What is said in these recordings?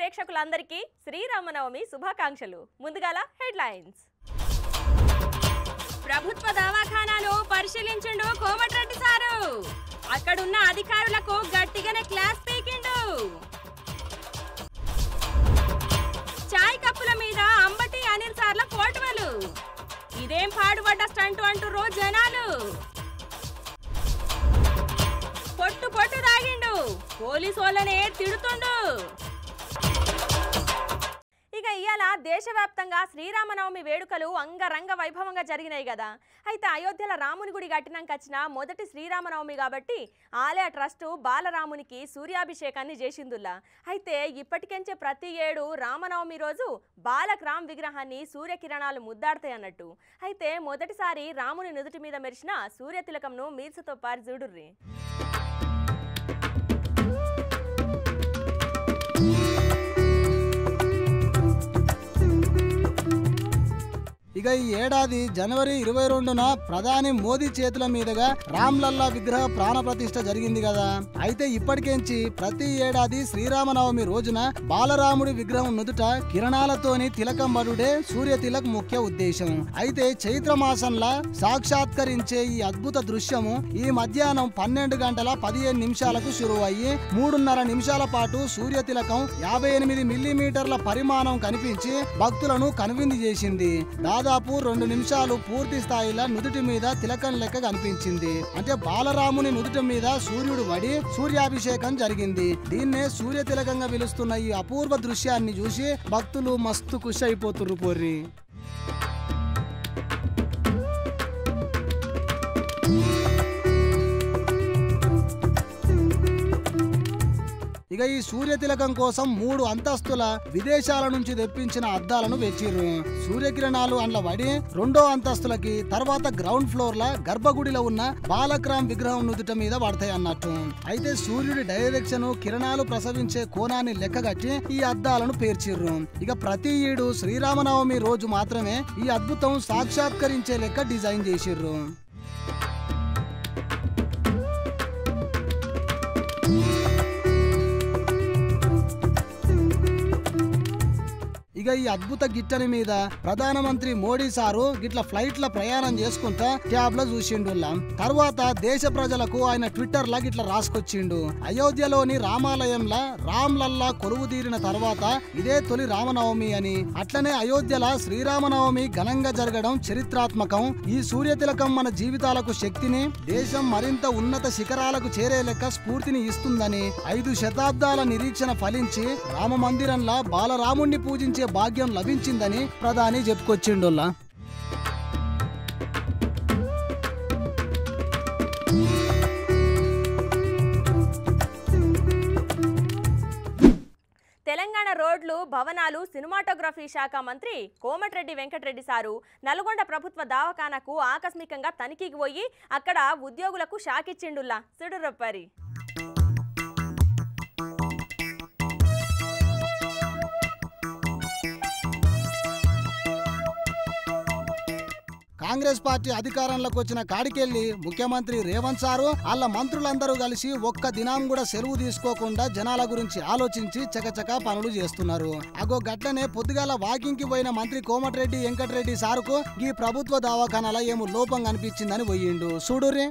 ప్రేక్షకులందరికీ శ్రీరామనవమి శుభాకాంక్షలు. ముందుగాల హెడ్లైన్స్. ప్రభుత్వ దవాఖానాను పరిశీలించిండు కోమటిరెడ్డి సారు. అక్కడున్న అధికారులకు గట్టిగానే క్లాస్ పీకిండు. చాయ్ కప్పుల మీద అంబటి అనిల్ సార్ల ఫోటోలు. ఇదేం పాడుపడ్డ స్టంట్ అంటుర్రో జనాలు. పొట్టు పొట్టు తాగిండు, పోలీసు వాళ్ళనే తిడుతుండు. ఇక ఇయాల దేశవ్యాప్తంగా శ్రీరామనవమి వేడుకలు అంగరంగ వైభవంగా జరిగినాయి కదా. అయితే అయోధ్యలో రాముని గుడి కట్టినాక వచ్చిన మొదటి శ్రీరామనవమి కాబట్టి ఆలయ ట్రస్టు బాలరామునికి సూర్యాభిషేకాన్ని చేసిందుల్లా. అయితే ఇప్పటికెంచే ప్రతి ఏడు రామనవమి రోజు బాలక్ రామ్ విగ్రహాన్ని సూర్యకిరణాలు ముద్దాడతాయి అన్నట్టు. అయితే మొదటిసారి రాముని నుదుటి మీద మెరిసిన సూర్యతిలకంను మీల్సుతో పారి చూడుర్రి. ఇక ఈ ఏడాది జనవరి 22న ప్రధాని మోదీ చేతుల మీదుగా రామ్లల్లా విగ్రహ ప్రాణ ప్రతిష్ఠ జరిగింది కదా. అయితే ఇప్పటికేంచి ప్రతి ఏడాది శ్రీరామనవమి రోజున బాలరాముడి విగ్రహం నుదుట కిరణాలతోని తిలకం బడుడే సూర్య తిలక్ ముఖ్య ఉద్దేశం. అయితే చైత్ర మాసంలా సాక్షాత్కరించే ఈ అద్భుత దృశ్యము ఈ మధ్యాహ్నం 12 గంటల 15 నిమిషాలకు శురువయ్యి 3.5 నిమిషాల పాటు సూర్య తిలకం 58 మిల్లీమీటర్ల పరిమాణం కనిపించి భక్తులను కనువిందు చేసింది. దాదాపు 2 నిమిషాలు పూర్తి స్థాయిలో నుదుటి మీద తిలకం లెక్క కనిపించింది. అంటే బాలరాముని నుదుటి మీద సూర్యుడు పడి సూర్యాభిషేకం జరిగింది. దీన్నే సూర్య తిలకంగా పిలుస్తున్న ఈ అపూర్వ దృశ్యాన్ని చూసి భక్తులు మస్తు ఖుషి అయిపోతుర్రు పోర్రి. ఇక ఈ సూర్య తిలకం కోసం 3 అంతస్తుల విదేశాల నుంచి తెప్పించిన అద్దాలను వెచ్చిర్రు. సూర్యకిరణాలు అండ్ల పడి 2వ అంతస్తులకి తర్వాత గ్రౌండ్ ఫ్లోర్ ల గర్భగుడిలో ఉన్న బాలక్రామ్ విగ్రహం నుదుట మీద పడతాయి అన్నట్టు. అయితే సూర్యుడి డైరెక్షన్ కిరణాలు ప్రసవించే కోణాన్ని లెక్కగట్టి ఈ అద్దాలను పేర్చిర్రు. ఇక ప్రతి ఏడు శ్రీరామనవమి రోజు మాత్రమే ఈ అద్భుతం సాక్షాత్కరించే లెక్క డిజైన్ చేసిర్రు. ఇక ఈ అద్భుత గిట్టని మీద ప్రధానమంత్రి మోడీ సారు గిట్ల ఫ్లైట్ల ప్రయాణం చేసుకుంటా ట్యాబ్ లో చూసిండుల్లా. తర్వాత దేశ ప్రజలకు ఆయన ట్విట్టర్ లా గిట్ల రాసుకొచ్చిండు. అయోధ్యలోని రామాలయంలో రామ్లల్లా కొలువు తీరిన తర్వాత ఇదే తొలి రామనవమి అని, అట్లనే అయోధ్యలో శ్రీరామనవమి ఘనంగా జరగడం చరిత్రాత్మకం. ఈ సూర్యతిలకం మన జీవితాలకు శక్తిని, దేశం మరింత ఉన్నత శిఖరాలకు చేరే లెక్క స్ఫూర్తిని ఇస్తుందని, 5 శతాబ్దాల నిరీక్షణ ఫలించి రామ మందిరంలో బాలరాముణ్ణి పూజించే భాగ్యం లభించిందని ప్రధాని చెప్పుకొచ్చిండుల్లా. తెలంగాణ రోడ్లు, భవనాలు, సినిమాటోగ్రఫీ శాఖ మంత్రి కోమటిరెడ్డి వెంకటరెడ్డి సారు నల్గొండ ప్రభుత్వ దవాఖానాకు ఆకస్మికంగా తనిఖీకి పోయి అక్కడ ఉద్యోగులకు షాక్ ఇచ్చిండుల్లా. సుడురప్పరి కాంగ్రెస్ పార్టీ అధికారంలోకి వచ్చిన కాడికెళ్లి ముఖ్యమంత్రి రేవంత్ సారు వాళ్ళ మంత్రులందరూ కలిసి ఒక్క దినం కూడా సెలవు తీసుకోకుండా జనాల గురించి ఆలోచించి చకచకా పనులు చేస్తున్నారు. అగో గట్లనే పొద్దుగాల వాకింగ్ కి పోయిన మంత్రి కోమటిరెడ్డి వెంకటరెడ్డి సారుకు ఈ ప్రభుత్వ దవాఖానాల ఏమో లోపం కనిపించిందని పోయిండు. చూడుర్రి.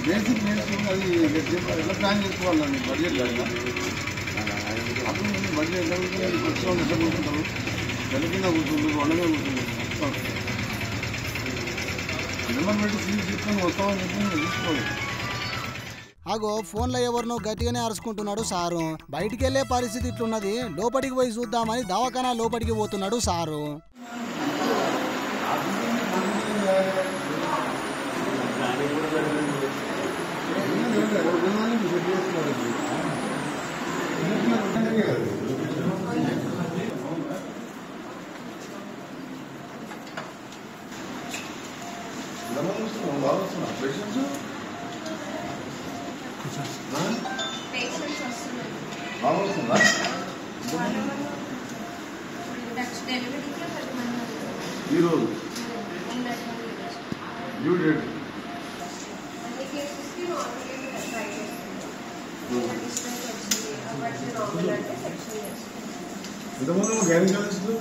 బేసిక్ నేర్చుకుని అది ఎట్లా ప్లాన్ చేసుకోవాలండి బడ్జెట్ కదా. అప్పుడు బడ్జెట్ వచ్చి కూర్చుంటారు, జల కింద కూర్చుంటారు, వండమే కూర్చుంటారు. నెంబర్ పెట్టి సీట్ తీసుకొని వస్తామని చెప్పి తీసుకోవాలి. అగో ఫోన్లో ఎవరినో గట్టిగానే అరుచుకుంటున్నాడు సారు. బయటికి వెళ్లే పరిస్థితి ఇట్లున్నది. లోపలికి పోయి చూద్దామని దవాఖానా లోపలికి పోతున్నాడు సారు. ఈరోజు డ్యూ డేట్ ఎంతమంది గైనకాలజిస్టులు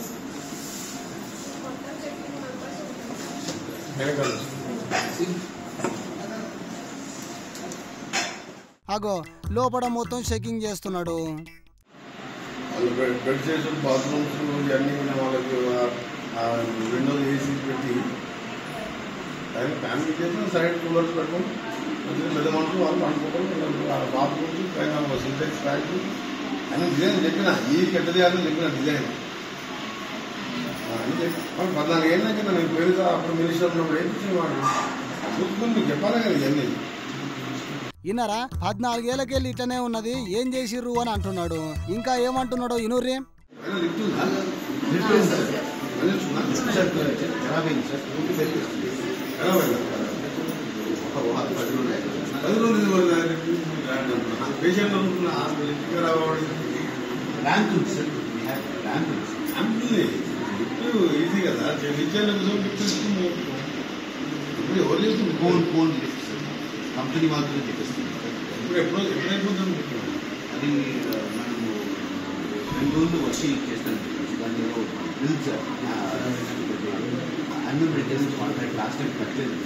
అగో లోపల మొత్తం చెకింగ్ చేస్తున్నాడు. వాళ్ళు బెడ్ చేసి బాత్రూమ్స్ ఇవన్నీ కూడా వాళ్ళకి విండోస్ ఏసీ పెట్టి ఫ్యామిలీ చేసిన సైడ్ కూలర్స్ పెట్టుకొని పెద్ద మనుషులు వాళ్ళు అనుకుంటారు. బాత్రూమ్స్ పైన సింటెక్స్ ట్యాంక్ అని డిజైన్ చెప్పిన ఈ ఎట్ట చేయాలని చెప్పిన డిజైన్ అని చెప్పి 14 ఏళ్ళ కింద నేను పేరు అప్పుడు మినిస్టర్ ఉన్నప్పుడు ఏం వాడు చూసుకుని మీకు చెప్పాలి కదా ఇవన్నీ. ఇన్నరా 14 ఏళ్ళకెళ్ళి ఇట్లనే ఉన్నది, ఏం చేసిర్రు అని అంటున్నాడు. ఇంకా ఏమంటున్నాడు ఇనుర్రి. ఈజీ కదా ఇప్పుడు ఎవరు చేస్తుంది ఫోన్ కంపెనీ మాత్రమే చెప్పేస్తుంది. ఇప్పుడు ఎప్పుడైపోతుంది అది మనము 2 రోజులు వచ్చి చేస్తాను. దాన్ని బిల్స్ అన్ని మెయింటెనెన్స్ కాంట్రాక్ట్ లాస్ట్ టైం కట్టలేదు,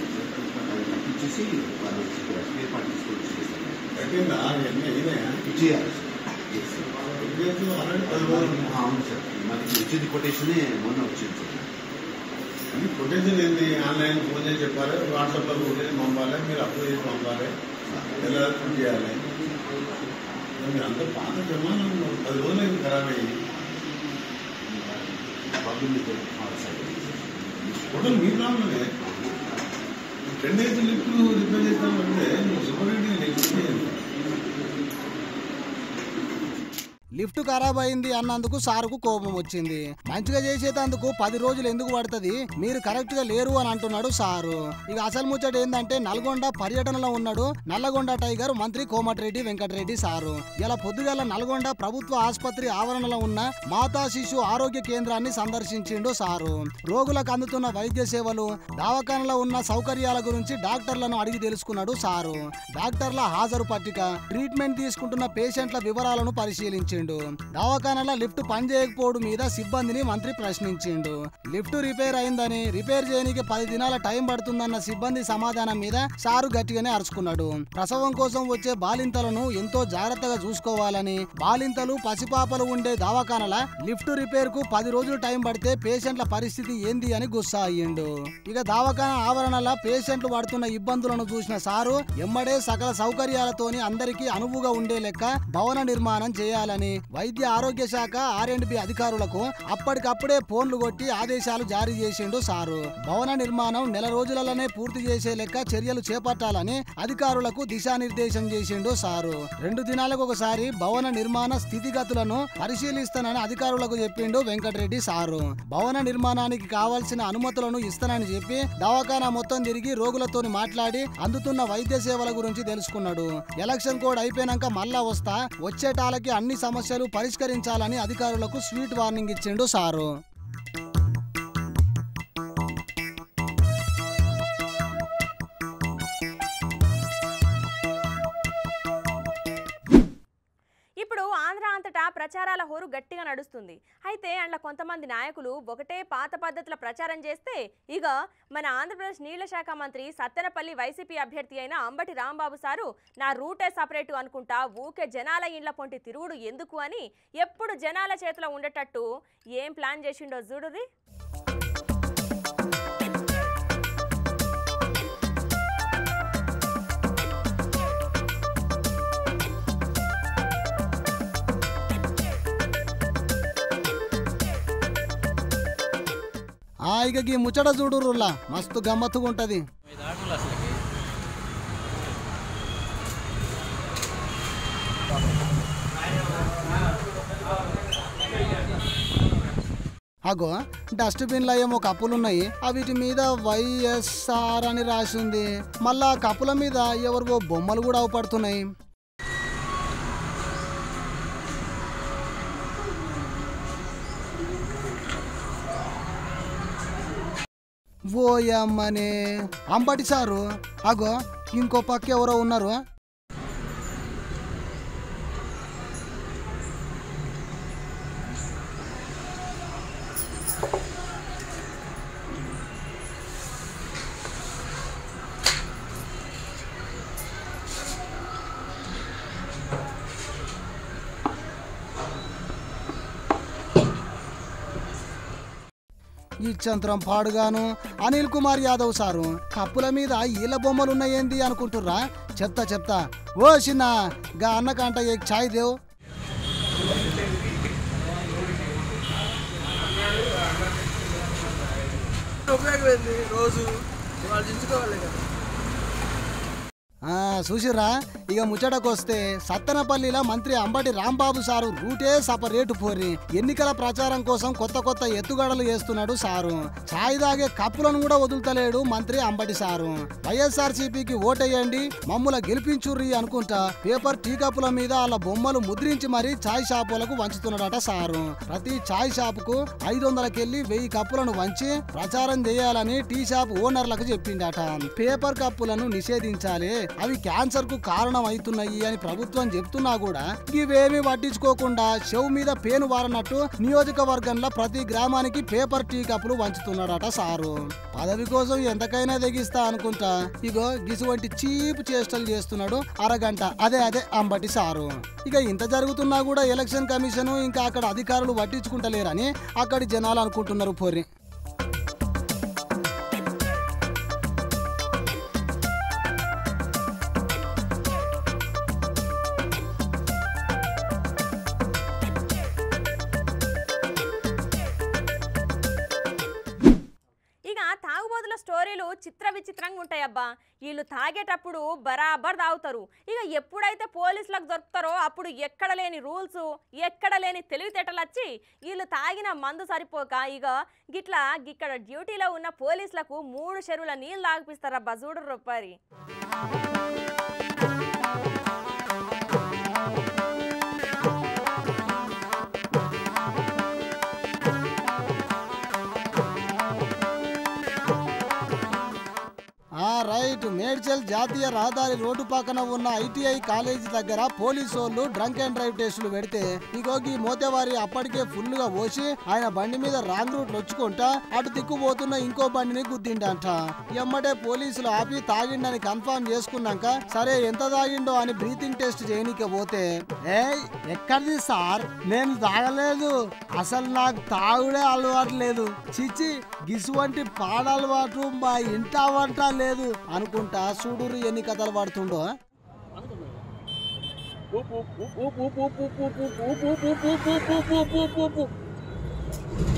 అది కట్టించేసి వాళ్ళు స్పేర్ పార్ట్ తీసుకొని చేస్తారు. కట్టిందా ఇచ్చేయాలి. అవును సార్, మనకి వచ్చింది కొటేషనే మొన్న వచ్చింది సార్. అది కొటేషన్ ఏంది? ఆన్లైన్ ఫోన్ చేసి చెప్పాలి, వాట్సాప్లో కొటేషన్ పంపాలి, మీరు అప్లై చేసి పంపాలి, ఎలా చేయాలి. మీరు అంత పాత జమానం 10 రోజులు అయింది ఖరాబ్ అయ్యి. టోటల్ మీ ప్రాబ్లమే. 10 days లిఫ్ట్ రిపేర్ చేస్తామంటే సూపరింటి లిఫ్ట్ చేయండి. లిఫ్ట్ ఖరాబ్ అయింది అన్నందుకు సారుకు కోపం వచ్చింది. మంచిగా చేసేటందుకు 10 రోజులు ఎందుకు పడుతుంది, మీరు కరెక్ట్ గా లేరు అని అంటున్నాడు సారు. ఇక అసలు ముచ్చట ఏంటంటే నల్గొండ పర్యటనలో ఉన్నాడు నల్లగొండ టైగర్ మంత్రి కోమటిరెడ్డి వెంకటరెడ్డి సారు. ఇలా పొద్దుగాల నల్గొండ ప్రభుత్వ ఆసుపత్రి ఆవరణలో ఉన్న మాతా శిశు ఆరోగ్య కేంద్రాన్ని సందర్శించిండు సారు. రోగులకు అందుతున్న వైద్య సేవలు, దవాఖానలో ఉన్న సౌకర్యాల గురించి డాక్టర్లను అడిగి తెలుసుకున్నాడు సారు. డాక్టర్ల హాజరు పట్టిక, ట్రీట్మెంట్ తీసుకుంటున్న పేషెంట్ల వివరాలను పరిశీలించిండు. దవాఖానలో లిఫ్ట్ పనిచేయకపోవడం మీద సిబ్బందిని మంత్రి ప్రశ్నించిండు. లిఫ్ట్ రిపేర్ అయిందని, రిపేర్ చేయడానికి 10 దినాల టైం పడుతుందన్న సిబ్బంది సమాధానం మీద సారు గట్టిగానే అరుచుకున్నాడు. ప్రసవం కోసం వచ్చే బాలింతలను ఎంతో జాగ్రత్తగా చూసుకోవాలని, బాలింతలు పసిపాపలు ఉండే దవాఖానల లిఫ్ట్ రిపేర్ కు 10 రోజులు టైం పడితే పేషెంట్ల పరిస్థితి ఏంది అని గుస్సా అయ్యిండు. ఇక దవాఖాన ఆవరణల పేషెంట్లు పడుతున్న ఇబ్బందులను చూసిన సారు ఎమ్మడే సకల సౌకర్యాలతోని అందరికీ అనువుగా ఉండే లెక్క భవన నిర్మాణం చేయాలని వైద్య ఆరోగ్య శాఖ R&B అధికారులకు అప్పటికప్పుడే ఫోన్లు కొట్టి ఆదేశాలు జారీ చేసిండు సారు. భవన నిర్మాణం నెల రోజులలోనే పూర్తి చేసే లెక్క చర్యలు చేపట్టాలని అధికారులకు దిశానిర్దేశం చేసిండు సారు. 2 దినాలకు ఒకసారి భవన నిర్మాణ స్థితిగతులను పరిశీలిస్తానని అధికారులకు చెప్పిండు వెంకటరెడ్డి సారు. భవన నిర్మాణానికి కావాల్సిన అనుమతులను ఇస్తానని చెప్పి దవాఖానా మొత్తం తిరిగి రోగులతోని మాట్లాడి అందుతున్న వైద్య సేవల గురించి తెలుసుకున్నాడు. ఎలక్షన్ కోడ్ అయిపోయినాక మళ్ళా వస్తా, వచ్చేటాలకి అన్ని సమస్యలు పరిష్కరించాలని అధికారులకు స్వీట్ వార్నింగ్ ఇచ్చిండు సారు. ఇప్పుడు ఆంధ్ర అంతటా ప్రచారాల హోరు గట్టిగా నడుస్తుంది. అయితే అందులో కొంతమంది నాయకులు ఒకటే పాత పద్ధతుల ప్రచారం చేస్తే, ఇక మన ఆంధ్రప్రదేశ్ నీళ్ల శాఖ మంత్రి సత్తెనపల్లి వైసీపీ అభ్యర్థి అయిన అంబటి రాంబాబు సారు నా రూటే సపరేటు అనుకుంటా ఊకే జనాల ఇండ్ల పొంటి తిరుగుడు ఎందుకు అని ఎప్పుడు జనాల చేతిలో ఉండేటట్టు ఏం ప్లాన్ చేసిండో చూడుది. ఇక ఈ ముచ్చట చూడుర్రులా మస్తు గమ్మత్తుగా ఉంటది. అగో డస్ట్బిన్లో ఏమో కప్పులున్నాయి, వీటి మీద YSR అని రాసింది. మళ్ళా కప్పుల మీద ఎవరివో బొమ్మలు కూడా అవపడుతున్నాయి. ఓయమ్మనే అంబటి సారు అగో ఇంకో పక్క ఎవరో ఉన్నారు. ఈ చంత్రం పాడుగాను అనిల్ కుమార్ యాదవ్ సారు కప్పుల మీద ఈల బొమ్మలున్నాయేంది అనుకుంటుర్రా? చెప్తా ఓ చిన్న గా అన్నకంట ఏ ఛాయ్ దేవ్. రోజు దించుకోవాలి కదా. చూసిర్రా ఇక ముచ్చటకొస్తే సత్తెనపల్లిలో మంత్రి అంబటి రాంబాబు సారు రూటే సపరేటు పోరి ఎన్నికల ప్రచారం కోసం కొత్త ఎత్తుగడలు చేస్తున్నాడు సారు. ఛాయ్ తాగే కప్పులను కూడా వదులుతలేడు మంత్రి అంబటి సారు. వైఎస్ఆర్సీపీకి ఓటేయండి మమ్ముల గెలిపించుర్రి అనుకుంటా పేపర్ టీ కప్పుల మీద వాళ్ళ బొమ్మలు ముద్రించి మరీ ఛాయ్ షాపులకు వంచుతున్నాడట సారు. ప్రతి ఛాయ్ షాపుకు 500కెళ్ళి 1000 కప్పులను వంచి ప్రచారం చేయాలని టీ షాప్ ఓనర్లకు చెప్పిండట. పేపర్ కప్పులను నిషేధించాలి, అవి క్యాన్సర్ కు కారణం అవుతున్నాయి అని ప్రభుత్వం చెప్తున్నా కూడా ఇవేమీ పట్టించుకోకుండా చెవు మీద పేను వారనట్టు నియోజకవర్గంలో ప్రతి గ్రామానికి పేపర్ టీ కప్పులు వంచుతున్నాడట సారు. పదవి కోసం ఎంతకైనా తెగిస్తా అనుకుంటా ఇగో గిసువంటి చీప్ చేష్టలు చేస్తున్నాడు అరగంట. అదే అంబటి సారు. ఇక ఇంత జరుగుతున్నా కూడా ఎలక్షన్ కమిషన్ ఇంకా అక్కడ అధికారులు పట్టించుకుంటలేరని అక్కడి జనాలు అనుకుంటున్నారు పోరి. తాగుబోతుల స్టోరీలు చిత్ర విచిత్రంగా ఉంటాయబ్బా. వీళ్ళు తాగేటప్పుడు బరాబర్ తాగుతారు. ఇక ఎప్పుడైతే పోలీసులకు దొరుకుతారో అప్పుడు ఎక్కడ లేని రూల్స్ ఎక్కడ లేని తెలివితేటలు వచ్చి వీళ్ళు తాగిన మందు సరిపోక ఇక గిట్లా ఇక్కడ డ్యూటీలో ఉన్న పోలీసులకు 3 చెరువుల నీళ్ళు తాగిపిస్తారబ్బా. చూడు రూపాయి. రైట్ మేడ్చల్ జాతీయ రహదారి రోడ్డు పక్కన ఉన్న ఐటీఐ కాలేజీ దగ్గర పోలీసోళ్ళు డ్రంక్ అండ్ డ్రైవ్ టెస్టులు పెడితే ఇగోగి మోతేవారి అప్పటికే ఫుల్ గా పోసి ఆయన బండి మీద రాంగ్ రూట్ వచ్చుకుంటా అటు దిక్కుపోతున్న ఇంకో బండిని గుద్దిండంట. ఎమ్మటే పోలీసులు ఆపి తాగిండని కన్ఫర్మ్ చేసుకున్నాక సరే ఎంత తాగిండో అని బ్రీతింగ్ టెస్ట్ చేయనీకే పోతే ఎక్కడిది సార్ నేను తాగలేదు, అసలు నాకు తాగుడే అలవాటు లేదు, చిచి గిసువంటి పాడలవాటు మా ఇంట వంట లేదు అనుకుంటా చూడురు ఎన్ని కథలు పడుతుండో.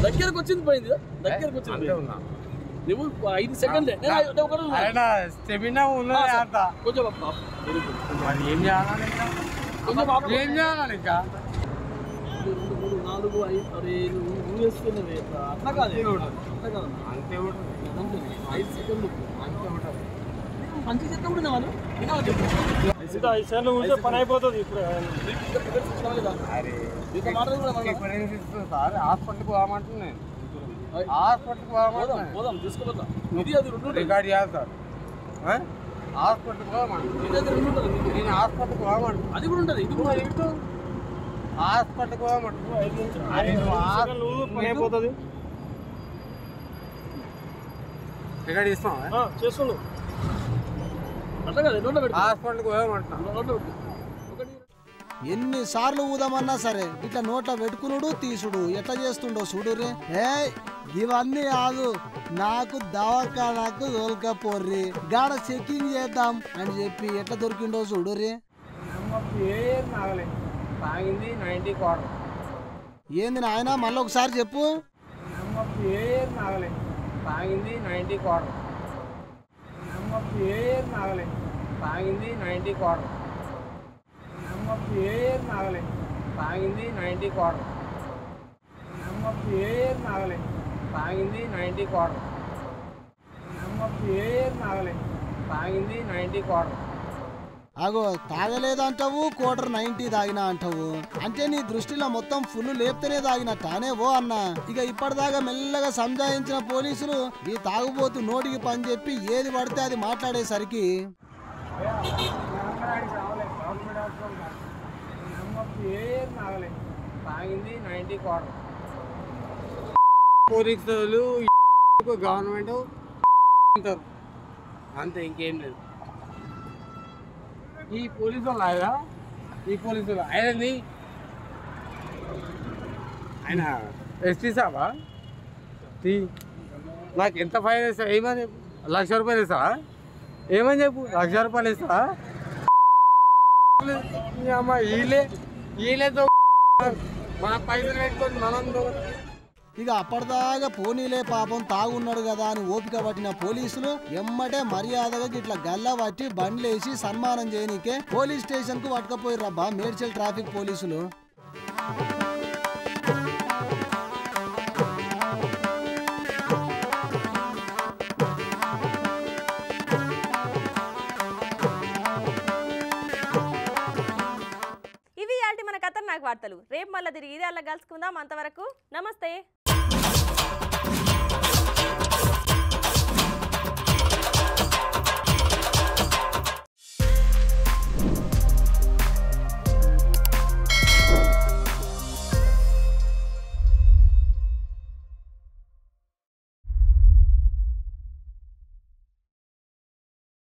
దగ్గరకు వచ్చింది పోయింది, దగ్గరకు వచ్చింది నువ్వు 5 సెకండ్లే కొంచెం ఏం చేయాలి ఇంకా 2, 3, 4, 5 అరే నువ్వు వేసుకున్నది అట్లా కాదు అంతే 5 సెకండ్లు మంచి చెప్తా కూడా పని అయిపోతుంది. ఇప్పుడు హాస్పిటల్కి పోమంటున్నాను, హాస్పిటల్కి పోదాం తీసుకుపోతా. ఇది అది 2 రికార్డ్ చేస్తారు, హాస్పిటల్కి పోమంటు ఇది అది 2 ఉంటుంది. నేను హాస్పిటల్కి పోమంటు అది కూడా ఉంటుంది. ఇది కూడా ఏంటో హాస్పిటల్కి పోమంటు పని అయిపోతుంది. రికార్డ్ చేస్తావా? చేస్తున్నావు ఎన్నిసార్లు ఊదామన్నా సరే ఇట్లా నోట్ల పెట్టుకునుడు తీసుడు ఎట్లా చేస్తుండో చూడురే. ఇవన్నీ కాదు నాకు దవాఖానాకు తోలుకపోర్రి గాడ చెకింగ్ చేద్దాం అని చెప్పి ఎట్లా దొరికిండో చూడురే. ఏంది నాయన మళ్ళీ ఒకసారి చెప్పు. తాగింది 90 క్వార్టర్, తాగింది 90 క్వార్టర్, తాగింది 90 క్వార్టర్, తాగింది 90 క్వార్టర్, తాగింది 90 క్వార్టర్. అగో తాగలేదంటావు, 1/4 తాగినా అంటావు. అంటే నీ దృష్టిలో మొత్తం ఫుల్ లేపితేనే తాగినట్టానే ఓ అన్న. ఇక ఇప్పటిదాకా మెల్లగా సంజాయించిన పోలీసులు ఈ తాగుబోతు నోటికి పని చెప్పి ఏది పడితే అది మాట్లాడేసరికి తాగింది 90 క్వార్టర్. పోలీసులు గవర్నమెంట్ అంతే, ఇంకేం లేదు. ఈ పోలీసులు లాగా ఈ పోలీసులు ఆయన ఎస్టీ సాబా నాకు ఎంత ఫైన్ వేస్తా ఏమని చెప్పు, 1,00,000 రూపాయలు వేస్తా ఏమని చెప్పు, 1,00,000 రూపాయలు వేస్తా. అమ్మ వీళ్ళతో మన పైసలు పెట్టుకొని మనం. ఇక అప్పటిదాకా పోనీలే పాపం తాగున్నాడు కదా అని ఓపిక పట్టిన పోలీసులు ఎమ్మటే మర్యాదగా ఇట్లా గల్లా పట్టి బండ్లేసి సన్మానం చేయనీకే పోలీస్ స్టేషన్ కు పట్టుకపోయిర్రబ్బా మేడ్చల్ ట్రాఫిక్ పోలీసులు. ఇవి యాల్టి మన ఖతర్నాక్ వార్తలు. రేపు మళ్ళీ తిరిగి ఇదే అలా కలుసుకుందాం. అంతవరకు నమస్తే.